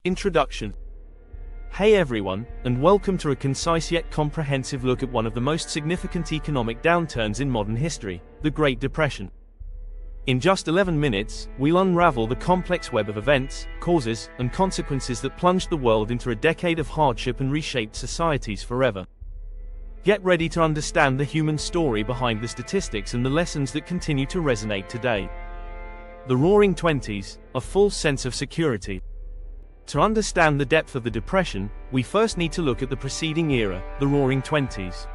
Introduction. Hey everyone, and welcome to a concise yet comprehensive look at one of the most significant economic downturns in modern history, the Great Depression. In just 11 minutes, we'll unravel the complex web of events, causes, and consequences that plunged the world into a decade of hardship and reshaped societies forever. Get ready to understand the human story behind the statistics and the lessons that continue to resonate today. The Roaring Twenties, a false sense of security. To understand the depth of the Depression, we first need to look at the preceding era, the Roaring Twenties.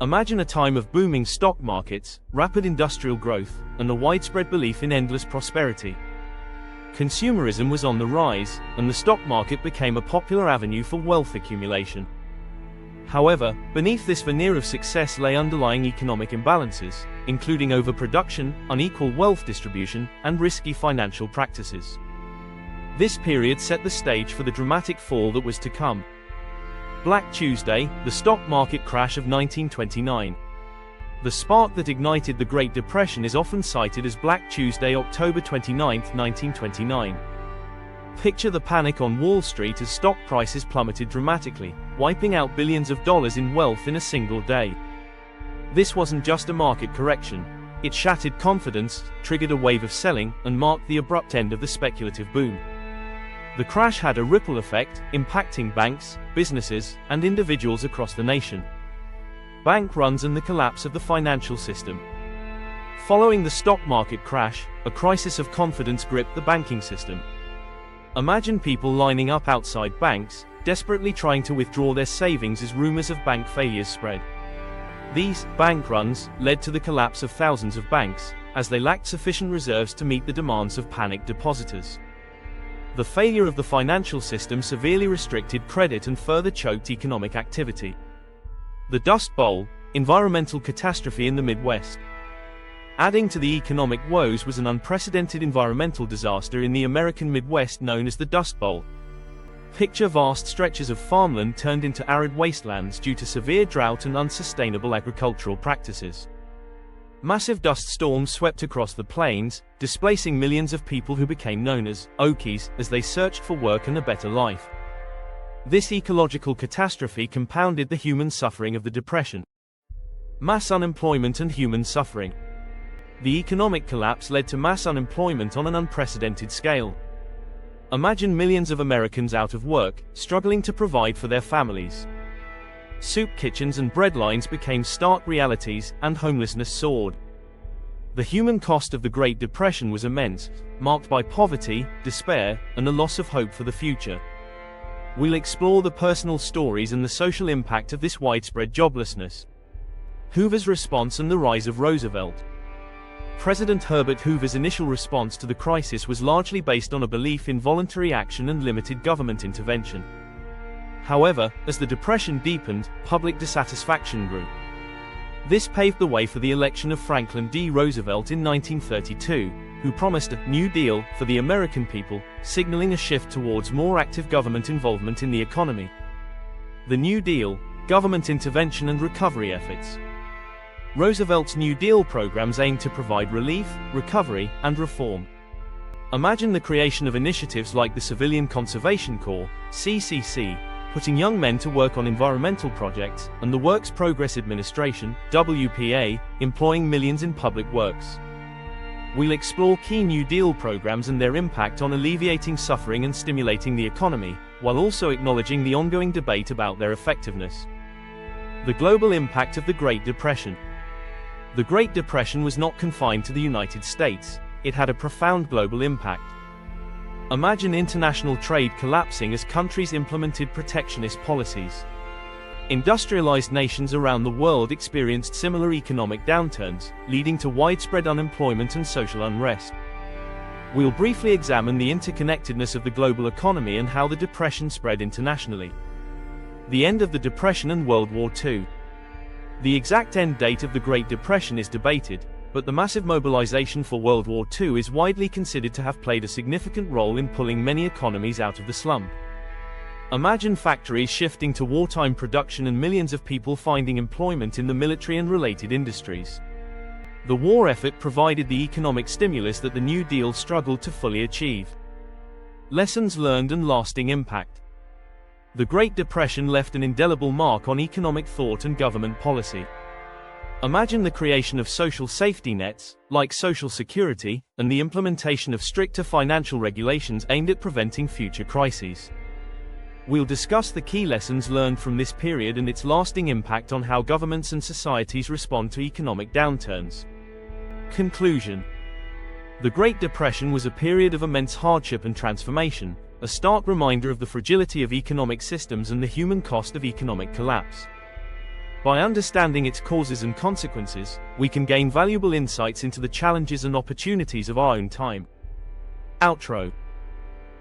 Imagine a time of booming stock markets, rapid industrial growth, and a widespread belief in endless prosperity. Consumerism was on the rise, and the stock market became a popular avenue for wealth accumulation. However, beneath this veneer of success lay underlying economic imbalances, including overproduction, unequal wealth distribution, and risky financial practices. This period set the stage for the dramatic fall that was to come. Black Tuesday, the stock market crash of 1929. The spark that ignited the Great Depression is often cited as Black Tuesday, October 29, 1929. Picture the panic on Wall Street as stock prices plummeted dramatically, wiping out billions of dollars in wealth in a single day. This wasn't just a market correction. It shattered confidence, triggered a wave of selling, and marked the abrupt end of the speculative boom. The crash had a ripple effect, impacting banks, businesses, and individuals across the nation. Bank runs and the collapse of the financial system. Following the stock market crash, a crisis of confidence gripped the banking system. Imagine people lining up outside banks, desperately trying to withdraw their savings as rumors of bank failures spread. These bank runs led to the collapse of thousands of banks, as they lacked sufficient reserves to meet the demands of panicked depositors. The failure of the financial system severely restricted credit and further choked economic activity. The Dust Bowl, environmental catastrophe in the Midwest. Adding to the economic woes was an unprecedented environmental disaster in the American Midwest known as the Dust Bowl. Picture vast stretches of farmland turned into arid wastelands due to severe drought and unsustainable agricultural practices. Massive dust storms swept across the plains, displacing millions of people who became known as Okies as they searched for work and a better life. This ecological catastrophe compounded the human suffering of the Depression. Mass unemployment and human suffering. The economic collapse led to mass unemployment on an unprecedented scale. Imagine millions of Americans out of work, struggling to provide for their families. Soup kitchens and bread lines became stark realities, and homelessness soared. The human cost of the Great Depression was immense, marked by poverty, despair, and the loss of hope for the future. We'll explore the personal stories and the social impact of this widespread joblessness. Hoover's response and the rise of Roosevelt. President Herbert Hoover's initial response to the crisis was largely based on a belief in voluntary action and limited government intervention. However, as the Depression deepened, public dissatisfaction grew. This paved the way for the election of Franklin D. Roosevelt in 1932, who promised a New Deal for the American people, signaling a shift towards more active government involvement in the economy. The New Deal, government intervention and recovery efforts. Roosevelt's New Deal programs aimed to provide relief, recovery, and reform. Imagine the creation of initiatives like the Civilian Conservation Corps, CCC, putting young men to work on environmental projects, and the Works Progress Administration, WPA, employing millions in public works. We'll explore key New Deal programs and their impact on alleviating suffering and stimulating the economy, while also acknowledging the ongoing debate about their effectiveness. The global impact of the Great Depression. The Great Depression was not confined to the United States. It had a profound global impact. Imagine international trade collapsing as countries implemented protectionist policies. Industrialized nations around the world experienced similar economic downturns, leading to widespread unemployment and social unrest. We'll briefly examine the interconnectedness of the global economy and how the Depression spread internationally. The end of the Depression and World War II. The exact end date of the Great Depression is debated, but the massive mobilization for World War II is widely considered to have played a significant role in pulling many economies out of the slump. Imagine factories shifting to wartime production and millions of people finding employment in the military and related industries. The war effort provided the economic stimulus that the New Deal struggled to fully achieve. Lessons learned and lasting impact. The Great Depression left an indelible mark on economic thought and government policy. Imagine the creation of social safety nets, like Social Security, and the implementation of stricter financial regulations aimed at preventing future crises. We'll discuss the key lessons learned from this period and its lasting impact on how governments and societies respond to economic downturns. Conclusion. The Great Depression was a period of immense hardship and transformation, a stark reminder of the fragility of economic systems and the human cost of economic collapse. By understanding its causes and consequences, we can gain valuable insights into the challenges and opportunities of our own time. Outro.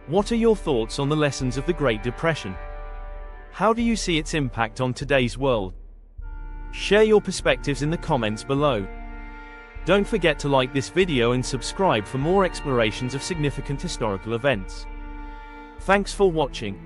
What are your thoughts on the lessons of the Great Depression? How do you see its impact on today's world? Share your perspectives in the comments below. Don't forget to like this video and subscribe for more explorations of significant historical events. Thanks for watching.